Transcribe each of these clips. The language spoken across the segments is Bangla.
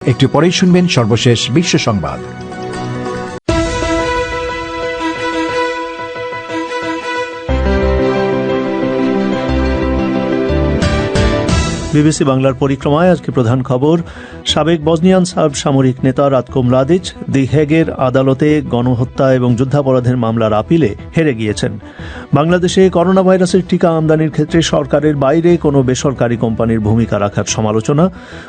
একটু পরেই শুনবেন সর্বশেষ বিশ্ব সংবাদ। বিবিসি বাংলার পরিক্রমায় আজকে প্রধান খবর, সাবেক বসনিয়ান সার্ব সামরিক নেতা রাতকো মলাদিচ দি হেগের আদালতে গণহত্যা এবং যুদ্ধাপরাধের মামলার আপিলে হেরে গিয়েছেন। বাংলাদেশে করোনা ভাইরাসের টিকা আমদানির ক্ষেত্রে সরকারের বাইরে কোনো বেসরকারি কোম্পানির ভূমিকা রাখার সমালোচনা,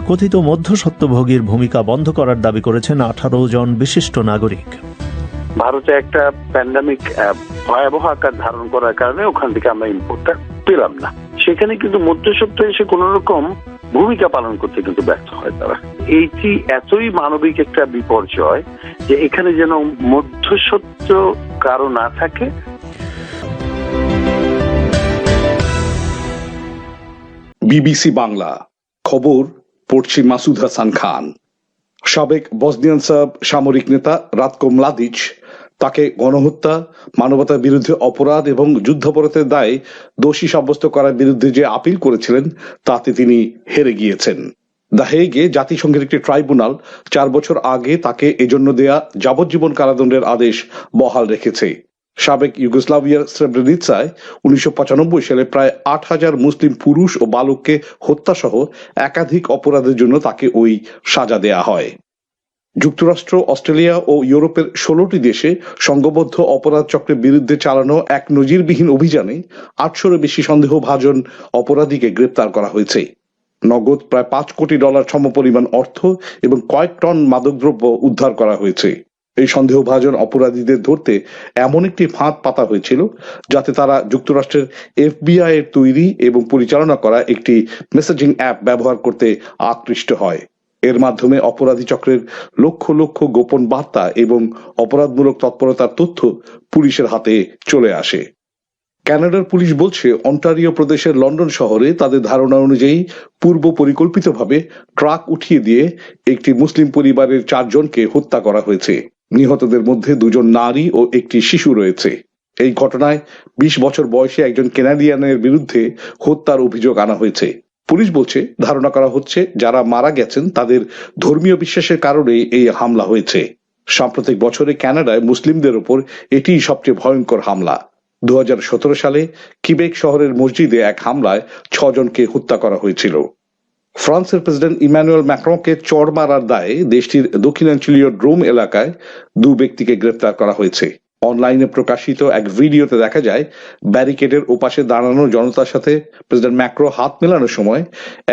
কথিত মধ্যস্বত্বভোগীর ভূমিকা বন্ধ করার দাবি করেছেন 18 জন বিশিষ্ট নাগরিক। ভারতে একটা প্যান্ডামিক ভয়াবহ আকার ধারণ করার কারণে ওখান থেকে আমরা ইম্পোর্টটা পেলাম না। সেখানে কিন্তু মধ্যস্বত্ব এসে কোন রকম ভূমিকা পালন করতে কিন্তু ব্যর্থ হয় তারা। এইটি এতই মানবিক একটা বিপর্যয় যে এখানে যেন মধ্যস্বত্ব কারো না থাকে। বিবিসি বাংলা খবর পড়ছি মাসুদ হাসান খান। সাবেক বসনিয়ান সার্ব সামরিক নেতা রাতকো মলাদিচ তাকে গণহত্যা, মানবতার বিরুদ্ধে অপরাধ এবং যুদ্ধাপরাধের দায়ে দোষী সাব্যস্ত করার বিরুদ্ধে যে আপিল করেছিলেন তাতে তিনি হেরে গিয়েছেন। দ্য হেগে জাতিসংঘের একটি ট্রাইব্যুনাল 4 বছর আগে তাকে এজন্য দেয়া যাবজ্জীবন কারাদণ্ডের আদেশ বহাল রেখেছে। সাবেক ইউগোস্লাভিয়ার স্রেব্রেনিৎসায় 1995 সালে প্রায় 8,000 মুসলিম পুরুষ ও বালককে হত্যা সহ একাধিক অপরাধের জন্য তাকে ওই সাজা দেয়া হয়। যুক্তরাষ্ট্র, অস্ট্রেলিয়া ও ইউরোপের 16টি দেশে সংঘবদ্ধ অপরাধ চক্রের বিরুদ্ধে চালানো এক নজিরবিহীন অভিযানে 800-এরও বেশি সন্দেহভাজন অপরাধীকে গ্রেপ্তার করা হয়েছে। নগদ প্রায় $5 কোটি সমপরিমাণ অর্থ এবং কয়েক টন মাদকদ্রব্য উদ্ধার করা হয়েছে। এই সন্দেহভাজন অপরাধীদের ধরতে এমন একটি ফাঁদ পাতা হয়েছিল যাতে তারা যুক্তরাষ্ট্রের FBI এর তৈরি এবং পরিচালনা করা একটি মেসেজিং অ্যাপ ব্যবহার করতে আকৃষ্ট হয়। এর মাধ্যমে অপরাধী চক্রের লক্ষ লক্ষ গোপন বার্তা এবং অপরাধমূলক তৎপরতার তথ্য পুলিশের হাতে চলে আসে। কানাডার পুলিশ বলছে অন্টারিও প্রদেশের লন্ডন শহরে তাদের ধারণা অনুযায়ী পূর্ব পরিকল্পিতভাবে ট্রাক উঠিয়ে দিয়ে একটি মুসলিম পরিবারের 4 জনকে হত্যা করা হয়েছে। নিহতদের মধ্যে 2 জন নারী ও একটি শিশু রয়েছে। এই ঘটনায় 20 বছর বয়সী একজন কানাডিয়ানের বিরুদ্ধে হত্যার অভিযোগ আনা হয়েছে। পুলিশ বলছে ধারণা করা হচ্ছে যারা মারা গেছেন তাদের ধর্মীয় বিশ্বাসের কারণে এই হামলা হয়েছে। সাম্প্রতিক বছরে কানাডায় মুসলিমদের উপর এটি সবচেয়ে ভয়ঙ্কর হামলা। 2017 সালে কিবেক শহরের মসজিদে এক হামলায় 6 জনকে হত্যা করা হয়েছিল। ফ্রান্সের প্রেসিডেন্ট ইমানুয়েল ম্যাক্রনকে চড় মারার দায়ে দেশটির দক্ষিণাঞ্চলীয় ড্রোম এলাকায় 2 ব্যক্তিকে গ্রেপ্তার করা হয়েছে। অনলাইনে প্রকাশিত এক ভিডিওতে দেখা যায় ব্যারিকেডের ওপাশে দাঁড়ানো জনতার সাথে প্রেসিডেন্ট ম্যাক্রো হাত মেলানোর সময়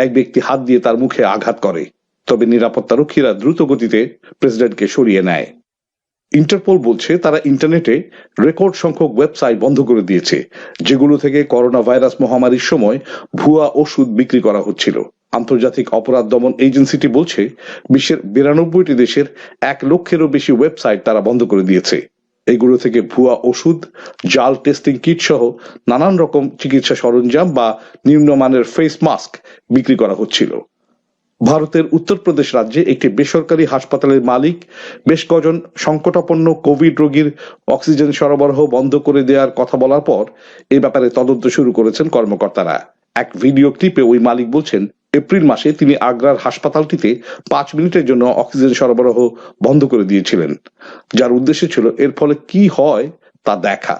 এক ব্যক্তি হাত দিয়ে তার মুখে আঘাত করে, তবে নিরাপত্তারক্ষীরা দ্রুত গতিতে প্রেসিডেন্টকে সরিয়ে নেয়। ইন্টারপোল বলছে তারা ইন্টারনেটে রেকর্ড সংখ্যক ওয়েবসাইট বন্ধ করে দিয়েছে যেগুলো থেকে করোনা ভাইরাস মহামারীর সময় ভুয়া ওষুধ বিক্রি করা হচ্ছিল। আন্তর্জাতিক অপরাধ দমন এজেন্সিটি বলছে বিশ্বের 92টি দেশের 1 লক্ষেরও বেশি ওয়েবসাইট তারা বন্ধ করে দিয়েছে। এগুলো থেকে ভুয়া ওষুধ, জাল টেস্টিং কিট সহ নানান রকম চিকিৎসা সরঞ্জাম বা নিম্নমানের ফেস মাস্ক বিক্রি করা হচ্ছিল। ভারতের উত্তরপ্রদেশ রাজ্যে একটি বেসরকারি হাসপাতালের মালিক বেশ কজন সংকটাপন্ন কোভিড রোগীর অক্সিজেন সরবরাহ বন্ধ করে দেওয়ার কথা বলার পর এ ব্যাপারে তদন্ত শুরু করেছেন কর্মকর্তারা। এক ভিডিও ক্লিপে ওই মালিক বলছেন এপ্রিল মাসে তিনি আগ্রার হাসপাতালটিতে 5 মিনিটের জন্য অক্সিজেন সরবরাহ বন্ধ করে দিয়েছিলেন, যার উদ্দেশ্য ছিল এর ফলে কি হয় তা দেখা।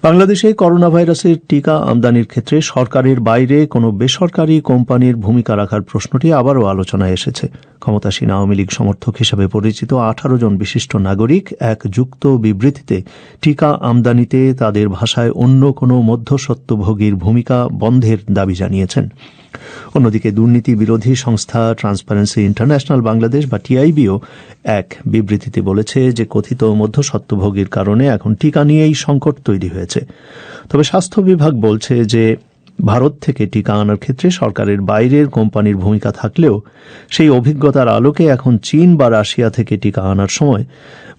বাংলাদেশে করোনা ভাইরাসের টিকা আমদানির ক্ষেত্রে সরকারের বাইরে কোনো বেসরকারি কোম্পানির ভূমিকা রাখার প্রশ্নটি আবারও আলোচনায় এসেছে। ক্ষমতাসীন আওয়ামী লীগ সমর্থক হিসেবে পরিচিত 18 জন বিশিষ্ট নাগরিক এক যুক্ত বিবৃতিতে টিকা আমদানিতে তাদের ভাষায় অন্য কোনো মধ্যস্বত্বভোগীর ভূমিকা বন্ধের দাবি জানিয়েছেন। অন্যদিকে দুর্নীতি বিরোধী সংস্থা ট্রান্সপারেন্সি ইন্টারন্যাশনাল বাংলাদেশ বা টিআইবিও এক বিবৃতিতে বলেছে যে কথিত মধ্যস্বত্বভোগীর কারণে এখন টিকা নিয়েই সংকট তৈরি হয়েছে। তবে স্বাস্থ্য বিভাগ বলছে যে ভারত থেকে টিকা আনার ক্ষেত্রে সরকারের বাইরের কোম্পানির ভূমিকা থাকলেও সেই অভিজ্ঞতার আলোকে এখন চীন বা রাশিয়া থেকে টিকা আনার সময়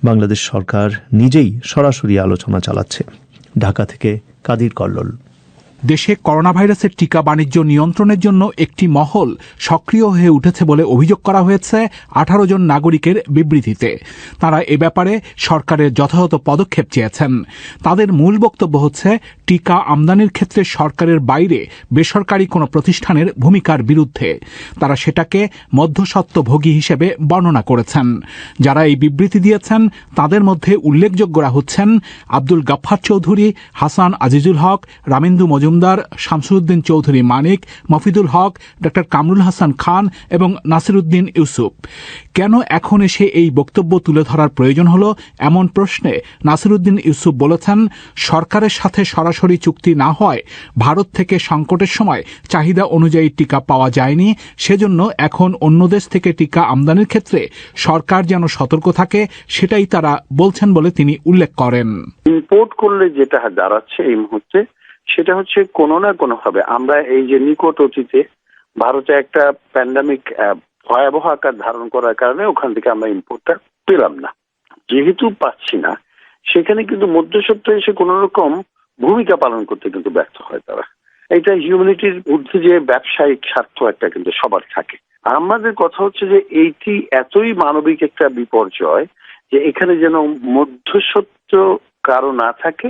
বাংলাদেশ সরকার নিজেই সরাসরি আলোচনা চালাচ্ছে। ঢাকা থেকে কাদির কল্লোল। দেশে করোনা ভাইরাসের টিকা বাণিজ্য নিয়ন্ত্রণের জন্য একটি মহল সক্রিয় হয়ে উঠেছে বলে অভিযোগ করা হয়েছে 18 জন নাগরিকের বিবৃতিতে। তারা এ ব্যাপারে সরকারের যথাযথ পদক্ষেপ চেয়েছেন। তাদের মূল বক্তব্য হচ্ছে টিকা আমদানির ক্ষেত্রে সরকারের বাইরে বেসরকারি কোনো প্রতিষ্ঠানের ভূমিকার বিরুদ্ধে। তারা সেটাকে মধ্যস্বত্বভোগী হিসেবে বর্ণনা করেছেন। যারা এই বিবৃতি দিয়েছেন তাদের মধ্যে উল্লেখযোগ্যরা হচ্ছেন আব্দুল গাফফার চৌধুরী, হাসান আজিজুল হক, রামেন্দু মজুমদার, শামসুদ্দিন চৌধুরী মানিক, মফিদুল হক, ডক্টর কামরুল হাসান খান এবং নাসিরুদ্দিন ইউসুফ। কেন এখন এসে এই বক্তব্য তুলে ধরার প্রয়োজন হলো এমন প্রশ্নে নাসিরুদ্দিন ইউসুফ বলেছেন, সরকারের সাথে সরাসরি চুক্তি না হয় ভারত থেকে সংকটের সময় চাহিদা অনুযায়ী টিকা পাওয়া যায়নি, সেজন্য এখন অন্য দেশ থেকে টিকা আমদানির ক্ষেত্রে সরকার যেন সতর্ক থাকে সেটাই তারা বলছেন বলে তিনি উল্লেখ করেন। ইম্পোর্ট করলে যেটা দাঁড়াচ্ছে এই মুহূর্তে সেটা হচ্ছে কোনো না কোনো ভাবে আমরা এই যে নিকট অতীতে ভারতে একটা প্যান্ডামিক ভয়াবহ আকার ধারণ করার কারণে ওখান থেকে আমরা ইম্পোর্টটা পেলাম না। যেহেতু পাচ্ছি না, সেখানে কিন্তু মধ্যস্বত্ব এসে কোন রকম ভূমিকা পালন করতে কিন্তু ব্যর্থ হয় তারা। এটা হিউম্যানিটির ঊর্ধ্বে যে ব্যবসায়িক স্বার্থ একটা কিন্তু সবার থাকে। আমাদের কথা হচ্ছে যে এইটি এতই মানবিক একটা বিপর্যয় যে এখানে যেন মধ্যস্বত্ব কারো না থাকে,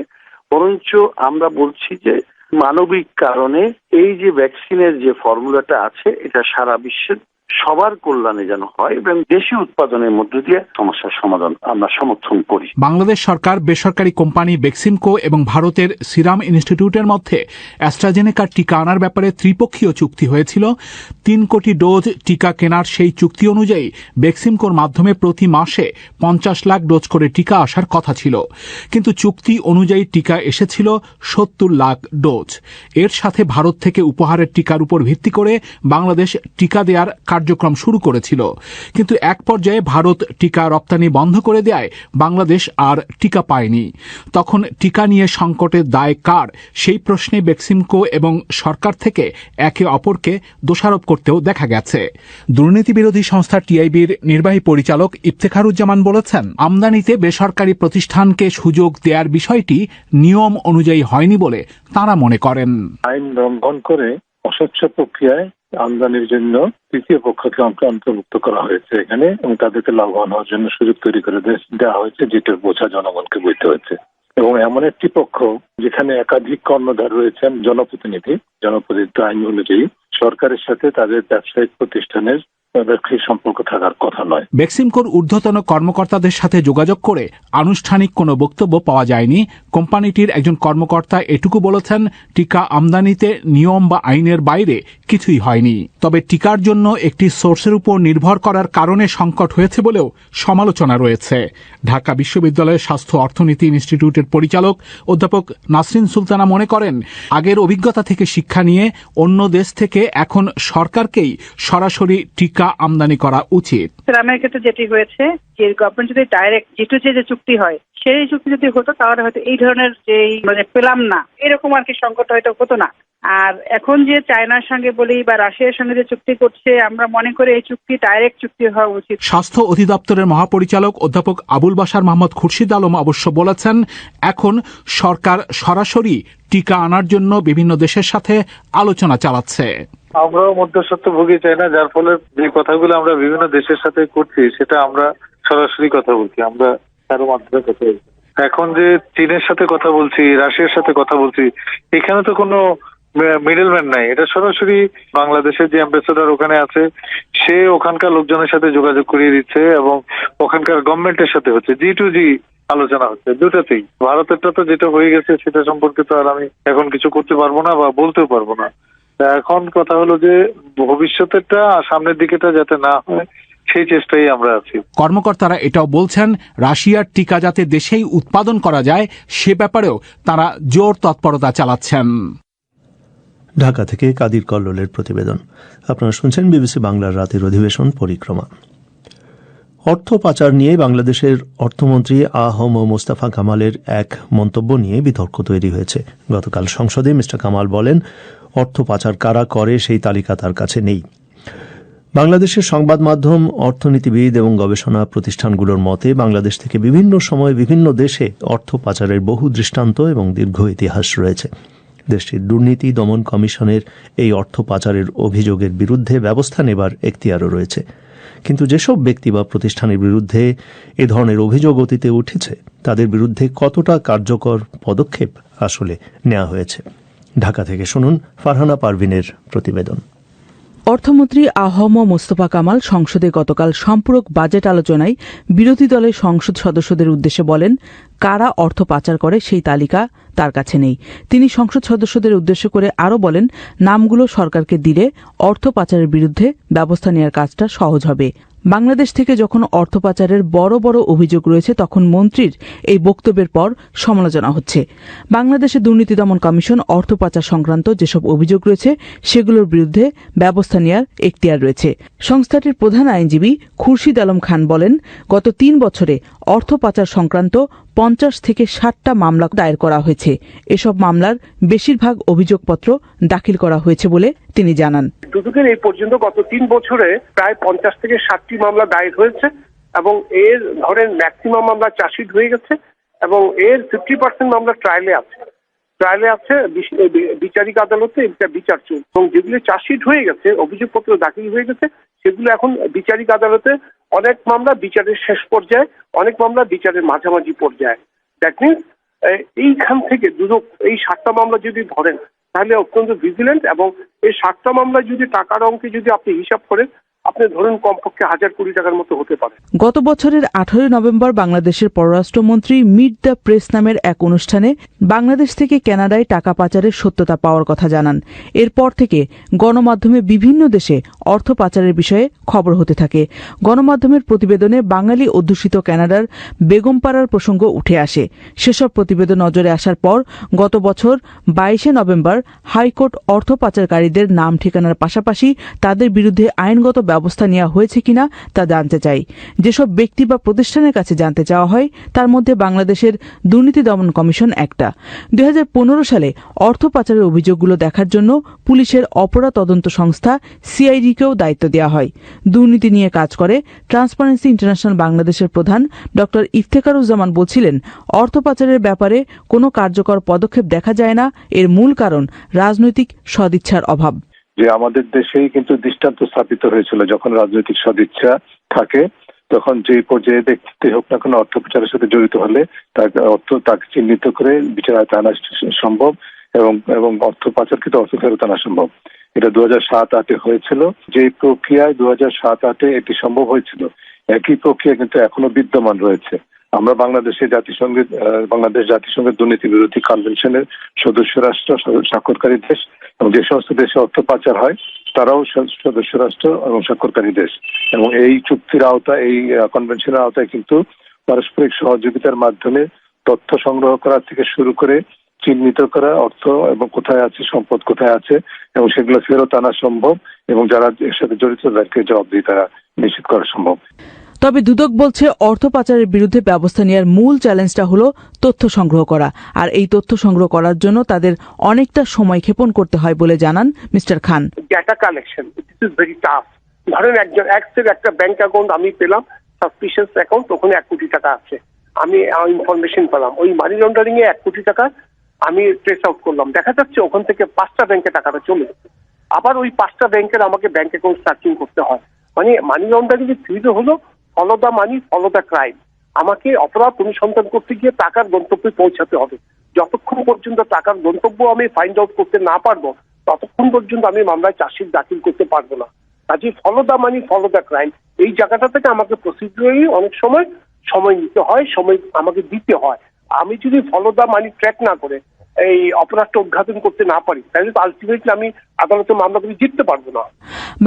বরঞ্চ আমরা বলছি যে মানবিক কারণে এই যে ভ্যাকসিনের যে ফর্মুলাটা আছে এটা সারা বিশ্বের সবার কল্যাণে যেন হয় এবং দেশি উৎপাদনের মধ্য দিয়ে সমস্যার সমাধান আমরা সমর্থন করি। বাংলাদেশ সরকার, বেসরকারি কোম্পানি বেক্সিমকো এবং ভারতের সিরাম ইনস্টিটিউটের মধ্যে অ্যাস্ট্রাজেনেকার টিকা আনার ব্যাপারে ত্রিপক্ষীয় চুক্তি হয়েছিল। 3 কোটি ডোজ টিকা কেনার সেই চুক্তি অনুযায়ী বেক্সিমকোর মাধ্যমে প্রতি মাসে 50 লাখ ডোজ করে টিকা আসার কথা ছিল, কিন্তু চুক্তি অনুযায়ী টিকা এসেছিল 70 লাখ ডোজ। এর সাথে ভারত থেকে উপহারের টিকার উপর ভিত্তি করে বাংলাদেশ টিকা দেওয়ার কার্যক্রম শুরু করেছিল, কিন্তু এক পর্যায়ে ভারত টিকা রপ্তানি বন্ধ করে দেয় বাংলাদেশ আর টিকা পায়নি। তখন টিকা নিয়ে সংকটের দায় কার, সেই প্রশ্নে বেক্সিমকো এবং সরকার থেকে একে অপরকে দোষারোপ করতেও দেখা গেছে। দুর্নীতি বিরোধী সংস্থা টিআইবির নির্বাহী পরিচালক ইফতেখারুজ্জামান বলেছেন, আমদানিতে বেসরকারি প্রতিষ্ঠানকে সুযোগ দেওয়ার বিষয়টি নিয়ম অনুযায়ী হয়নি বলে তাঁরা মনে করেন। আইন লঙ্ঘন করে অস্বচ্ছ প্রক্রিয়ায় আমদানির জন্য তৃতীয় পক্ষকে অন্তর্ভুক্ত করা হয়েছে এখানে, এবং তাদেরকে লাভবান হওয়ার জন্য সুযোগ তৈরি করে দেওয়া হয়েছে, যেটার বোঝা জনগণকে বইতে হয়েছে। এবং এমন একটি পক্ষ যেখানে একাধিক কর্ণধার রয়েছেন, জনপ্রতিনিধি আইন অনুযায়ী সরকারের সাথে তাদের ব্যবসায়িক প্রতিষ্ঠানের সম্পর্ক থাকার কথা নয়। বেক্সিমকোর ঊর্ধ্বতন কর্মকর্তাদের সাথে যোগাযোগ করে আনুষ্ঠানিক কোনো বক্তব্য পাওয়া যায়নি। কোম্পানিটির একজন কর্মকর্তা এটুকু বলেছেন, টিকা আমদানিতে নিয়ম বা আইনের বাইরে কিছুই হয়নি, তবে টিকার জন্য একটি সোর্সের উপর নির্ভর করার কারণে সংকট হয়েছে বলেও সমালোচনা রয়েছে। ঢাকা বিশ্ববিদ্যালয়ের স্বাস্থ্য অর্থনীতি ইনস্টিটিউটের পরিচালক অধ্যাপক নাসরিন সুলতানা মনে করেন, আগের অভিজ্ঞতা থেকে শিক্ষা নিয়ে অন্য দেশ থেকে এখন সরকারকেই সরাসরি টিকা আমদানি করা উচিত। সিরামের ক্ষেত্রে যেটি হয়েছে, যে গভর্নমেন্ট যদি ডাইরেক্ট যে চুক্তি হয়, সেই চুক্তি যদি হতো তাহলে হয়তো এই ধরনের যে পেলাম না এরকম আর কি সংকট হয়তো হতো না। আর এখন যে চায়নার সঙ্গে বলি বা রাশিয়ার সঙ্গে যে চুক্তি করছে, আমরা মনে করি এই চুক্তি ডাইরেক্ট চুক্তি হওয়া উচিত। স্বাস্থ্য অধিদপ্তরের মহাপরিচালক অধ্যাপক আবুল বাশার মোহাম্মদ খুরশিদ আলম অবশ্য বলেছেন, এখন সরকার সরাসরি টিকা আনার জন্য বিভিন্ন দেশের সাথে আলোচনা চালাচ্ছে। আমরাও মধ্যস্বত্বভোগী চাই না, যার ফলে যে কথাগুলো আমরা বিভিন্ন দেশের সাথে করছি সেটা আমরা সরাসরি কথা বলছি, আমরা কারো মাধ্যমে কথা বলছি। এখন যে চীনের সাথে কথা বলছি, রাশিয়ার সাথে কথা বলছি, এখানে তো কোনো মিডলম্যান নাই। এটা সরাসরি বাংলাদেশের যে অ্যাম্বাসেডর ওখানে আছে, সে ওখানকার লোকজনের সাথে যোগাযোগ করিয়ে দিচ্ছে এবং ওখানকার গভর্নমেন্টের সাথে হচ্ছে G2G আলোচনা হচ্ছে দুটাতেই। ভারতেরটা তো যেটা হয়ে গেছে সেটা সম্পর্কে তো আর আমি এখন কিছু করতে পারবো না বা বলতেও পারবো না। এখন কথা হলো যে ভবিষ্যতেরটা সামনের দিকেটা যাতে না হয় সেই চেষ্টাই আমরা আছি। কর্মকর্তারা এটাও বলছেন, রাশিয়ার টিকা যাতে দেশেই উৎপাদন করা যায় সে ব্যাপারেও তারা জোর তৎপরতা চালাচ্ছেন। ঢাকা থেকে কাদির কল্লোলের প্রতিবেদন। আপনারা শুনছেন বিবিসি বাংলার রাতের অধিবেশন পরিক্রমা। অর্থ পাচার নিয়ে বাংলাদেশের অর্থমন্ত্রী আ.হ.ম মোস্তফা কামালের এক মন্তব্য নিয়ে বিতর্ক তৈরি হয়েছে। গতকাল সংসদে মিস্টার কামাল বলেন, অর্থ পাচার কারা করে সেই তালিকা তার কাছে নেই। বাংলাদেশের সংবাদ মাধ্যম, অর্থনীতিবিদ এবং গবেষণা প্রতিষ্ঠানগুলোর মতে বাংলাদেশ থেকে বিভিন্ন সময় বিভিন্ন দেশে অর্থ পাচারের বহু দৃষ্টান্ত এবং দীর্ঘ ইতিহাস রয়েছে। দেশটির দুর্নীতি দমন কমিশনের এই অর্থ পাচারের অভিযোগের বিরুদ্ধে ব্যবস্থা নেবার এখতিয়ারও রয়েছে। কিন্তু যেসব ব্যক্তি বা প্রতিষ্ঠানের বিরুদ্ধে এ ধরনের অভিযোগ অতীতে উঠেছে তাদের বিরুদ্ধে কতটা কার্যকর পদক্ষেপ আসলে নেওয়া হয়েছে, ঢাকা থেকে শুনুন ফারহানা পারভিনের প্রতিবেদন। অর্থমন্ত্রী আহম মোস্তফা কামাল সংসদে গতকাল সম্পূরক বাজেট আলোচনায় বিরোধী দলের সংসদ সদস্যদের উদ্দেশ্যে বলেন, কারা অর্থ পাচার করে সেই তালিকা তার কাছে নেই। তিনি সংসদ সদস্যদের উদ্দেশ্য করে আরও বলেন, নামগুলো সরকারকে দিলে অর্থ পাচারের বিরুদ্ধে ব্যবস্থা নেওয়ার কাজটা সহজ হবে। বাংলাদেশ থেকে যখন অর্থ পাচারের বড় বড় অভিযোগ রয়েছে তখন মন্ত্রীর এই বক্তব্যের পর সমালোচনা হচ্ছে। বাংলাদেশে দুর্নীতি দমন কমিশন অর্থ পাচার সংক্রান্ত যেসব অভিযোগ রয়েছে সেগুলোর বিরুদ্ধে ব্যবস্থা নেওয়ার এখতিয়ার রয়েছে। সংস্থাটির প্রধান আইনজীবী খুরশিদ আলম খান বলেন, গত ৩ বছরে অর্থ পাচার সংক্রান্ত ৫০ থেকে ৬০টা মামলা দায়ের করা হয়েছে। এসব মামলার বেশিরভাগ অভিযোগপত্র দাখিল করা হয়েছে বলে তিনি জানান। দুদকের এই পর্যন্ত গত ৩ বছরে প্রায় ৫০ থেকে ৬০টি মামলা দায়ের হয়েছে এবং এর ধরেন ম্যাক্সিমাম মামলা চার্জশিট হয়ে গেছে এবং এর 50% মামলা ট্রায়ালে আছে বিচারিক আদালতে এটা বিচার চলছে এবং যেগুলো চার্জশিট হয়ে গেছে, অভিযোগপত্র দাখিল হয়ে গেছে, সেগুলো এখন বিচারিক আদালতে, অনেক মামলা বিচারের শেষ পর্যায়ে, অনেক মামলা বিচারের মাঝামাঝি পর্যায়ে। দ্যাট মিনস এইখান থেকে দুদক এই ৭টা মামলা যদি ধরেন তাহলে অত্যন্ত ভিজিলেন্ট এবং এই ৭টা মামলা যদি টাকার অঙ্কে যদি আপনি হিসাব করেন, আপনি ধরুন কমপক্ষে ১,০০০ কোটি টাকার মতো হতে পারে। গত বছরের ১৮ নভেম্বর বাংলাদেশের পররাষ্ট্রমন্ত্রী মিট দ্য প্রেস নামের এক অনুষ্ঠানে বাংলাদেশ থেকে কানাডায় টাকা পাচারের সত্যতা পাওয়ার কথা জানান। এরপর থেকে গণমাধ্যমে বিভিন্ন দেশে অর্থ পাচারের বিষয়ে খবর হতে থাকে। গণমাধ্যমের প্রতিবেদনে বাঙালি অধ্যুষিত কানাডার বেগমপাড়ার প্রসঙ্গ উঠে আসে। সেসব প্রতিবেদন নজরে আসার পর গত বছর ২২ নভেম্বর হাইকোর্ট অর্থ পাচারকারীদের নাম ঠিকানার পাশাপাশি তাদের বিরুদ্ধে আইনগত ব্যবস্থা নেওয়া হয়েছে কিনা তা জানতে চাই। যেসব ব্যক্তি বা প্রতিষ্ঠানের কাছে জানতে চাওয়া হয় তার মধ্যে বাংলাদেশের দুর্নীতি দমন কমিশন একটা। ২০১৫ সালে অর্থ পাচারের অভিযোগগুলো দেখার জন্য পুলিশের অপরাধ তদন্ত সংস্থা সিআইডিকেও দায়িত্ব দেওয়া হয়। দুর্নীতি নিয়ে কাজ করে ট্রান্সপারেন্সি ইন্টারন্যাশনাল বাংলাদেশের প্রধান ডক্টর ইফতেখারুজ্জামান বলছিলেন, অর্থ পাচারের ব্যাপারে কোনো কার্যকর পদক্ষেপ দেখা যায় না। এর মূল কারণ রাজনৈতিক সদিচ্ছার অভাব। যে আমাদের দেশেই কিন্তু দৃষ্টান্ত স্থাপিত হয়েছিল, যখন রাজনৈতিক সদিচ্ছা থাকে তখন যে পর্যায়ে দেখতে হোক না কোনো অর্থ পাচারের সাথে জড়িত হলে তাকে চিহ্নিত করে বিচারে আনা সম্ভব এবং অর্থ পাচার কিন্তু অর্থ ফেরত আনা সম্ভব। এটা ২০০৭-৮ হয়েছিল। যে প্রক্রিয়ায় ২০০৭-৮ এটি সম্ভব হয়েছিল, একই প্রক্রিয়া কিন্তু এখনো বিদ্যমান রয়েছে। আমরা বাংলাদেশ জাতিসংঘের দুর্নীতি বিরোধী কনভেনশনের সদস্য রাষ্ট্র, স্বাক্ষরকারী দেশ, এবং যে সমস্ত দেশে অর্থ পাচার হয় তারাও সদস্য রাষ্ট্র এবং স্বাক্ষরকারী দেশ। এবং এই চুক্তির আওতায়, এই কনভেনশনের আওতায় কিন্তু পারস্পরিক সহযোগিতার মাধ্যমে তথ্য সংগ্রহ করা থেকে শুরু করে চিহ্নিত করা অর্থ এবং কোথায় আছে, সম্পদ কোথায় আছে, এবং সেগুলো ফেরত আনা সম্ভব এবং যারা এর সাথে জড়িত তাদেরকে জবাবদিহিতা নিশ্চিত করা সম্ভব। তবে দুদক বলছে, অর্থ পাচারের বিরুদ্ধে ব্যবস্থা নেওয়ার মূল চ্যালেঞ্জটা হলো তথ্য সংগ্রহ করা। আর এই তথ্য সংগ্রহ করার জন্য তাদের অনেকটা সময় ক্ষেপণ করতে হয় বলে জানান mister Khan. Data collection this is very tough. ধরেন একজন এক্সের একটা ব্যাংক অ্যাকাউন্ট আমি পেলাম, সাসপিশিয়াস অ্যাকাউন্ট, ওখানে ১ কোটি টাকা আছে, আমি ইনফরমেশন পেলাম, ওই মানি লন্ডারিং এ ১ কোটি টাকা আমি ট্রেস আউট করলাম, দেখা যাচ্ছে ওখান থেকে ৫টা ব্যাংকে টাকাটা চলে গেছে। আবার ওই 5টা ব্যাংকের আমাকে ব্যাংক অ্যাকাউন্ট সার্চিং করতে হয়। মানে মানি লন্ডারিং এর থিওরি হলো follow the money, follow the crime. আমাকে অপরাধ অনুসন্ধান করতে গিয়ে টাকার গন্তব্যে পৌঁছাতে হবে। যতক্ষণ পর্যন্ত টাকার গন্তব্য আমি ফাইন্ড আউট করতে না পারবো ততক্ষণ পর্যন্ত আমি মামলায় চার্জশিট দাখিল করতে পারবো না। কাজে follow the money, follow the crime, এই জায়গাটা থেকে আমাকে প্রসিডিউরালি অনেক সময় নিতে হয়, সময় আমাকে দিতে হয়। আমি যদি ফলো দ্য মানি ট্র্যাক না করে এই অপরাধটা উদ্ঘাটন করতে না পারি তাহলে তো আলটিমেটলি আমি আদালতে মামলা করে জিততে পারবো না।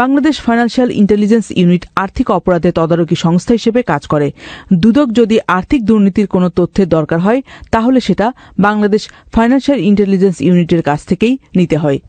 বাংলাদেশ ফাইন্যান্সিয়াল ইন্টেলিজেন্স ইউনিট আর্থিক অপরাধে তদারকি সংস্থা হিসেবে কাজ করে। দুদক যদি আর্থিক দুর্নীতির কোনো তথ্যের দরকার হয় তাহলে সেটা বাংলাদেশ ফাইন্যান্সিয়াল ইন্টেলিজেন্স ইউনিটের কাছ থেকেই নিতে হয়।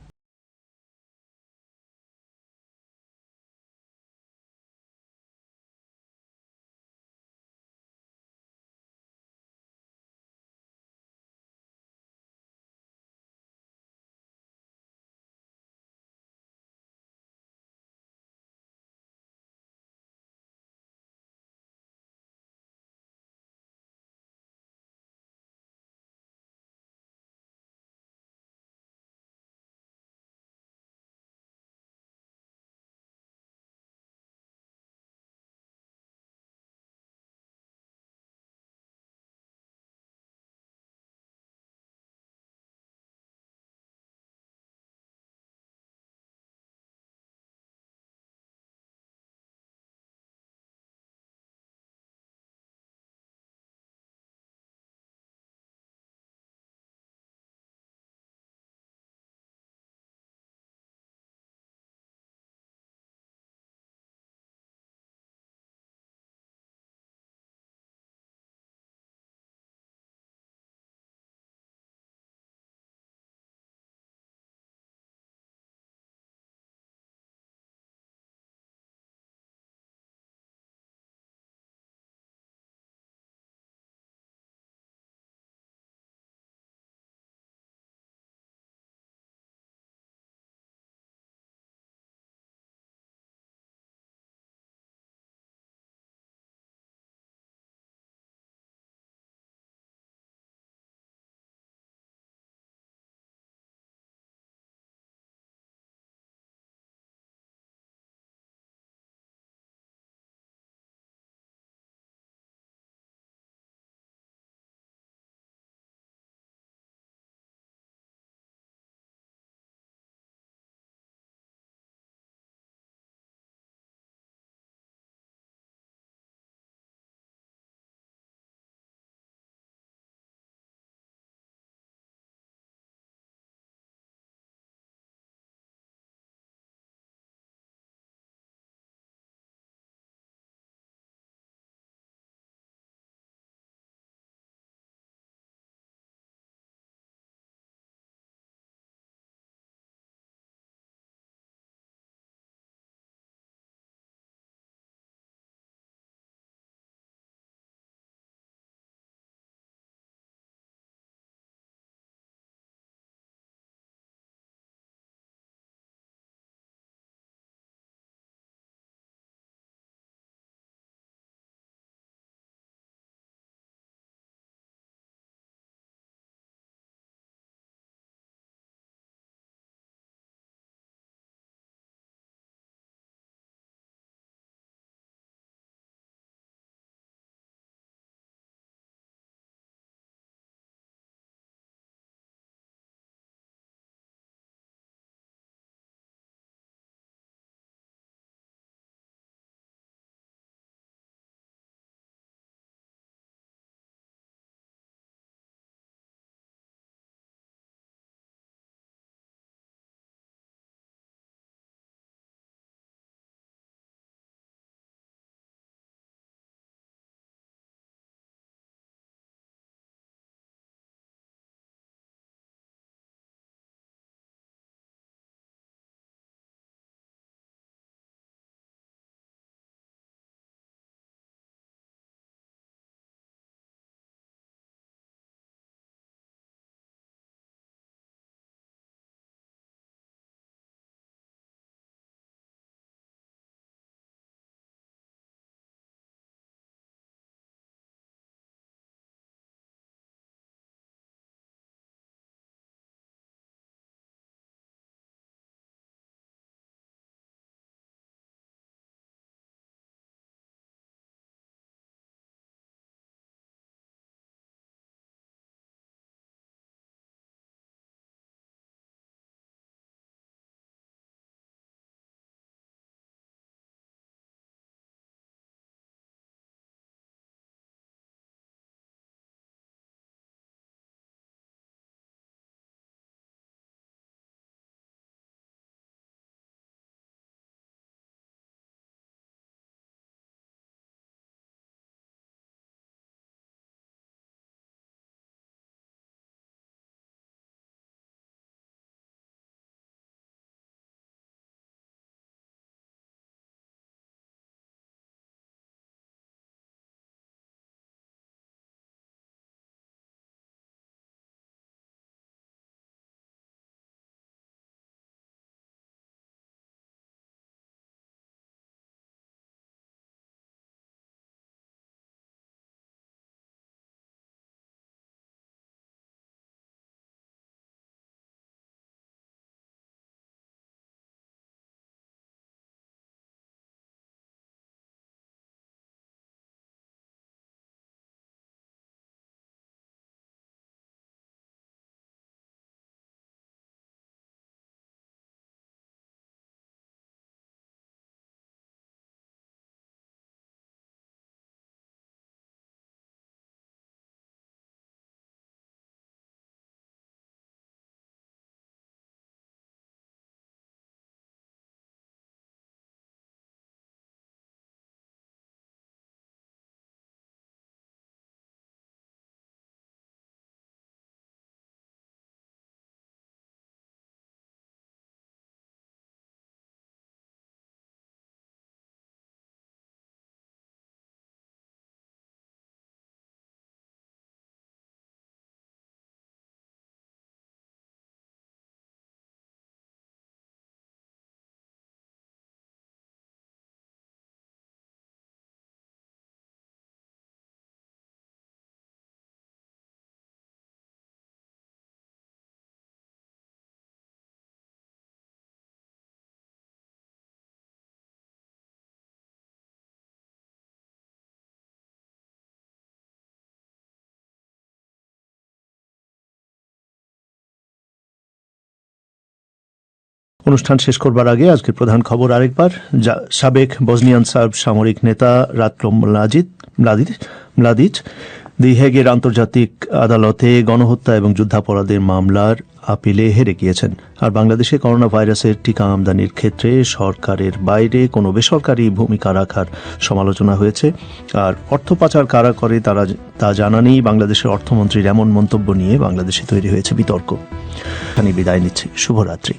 অনুষ্ঠান শেষ করবার আগে আজকের প্রধান খবর আরেকবার। সাবেক বসনিয়ান সার্ব সামরিক নেতা রাতকো মলাদিচ দি হেগের আন্তর্জাতিক আদালতে গণহত্যা এবং যুদ্ধাপরাধের মামলার আপিলে হেরে গিয়েছেন। আর বাংলাদেশে করোনা ভাইরাসের টিকা আমদানির ক্ষেত্রে সরকারের বাইরে কোনো বেসরকারি ভূমিকা রাখার সমালোচনা হয়েছে। আর অর্থ পাচার কারা করে তা জানা নেই বাংলাদেশের অর্থমন্ত্রীর এমন মন্তব্য নিয়ে বাংলাদেশে তৈরি হয়েছে বিতর্ক। এখানে বিদায় নিচ্ছি, শুভরাত্রি।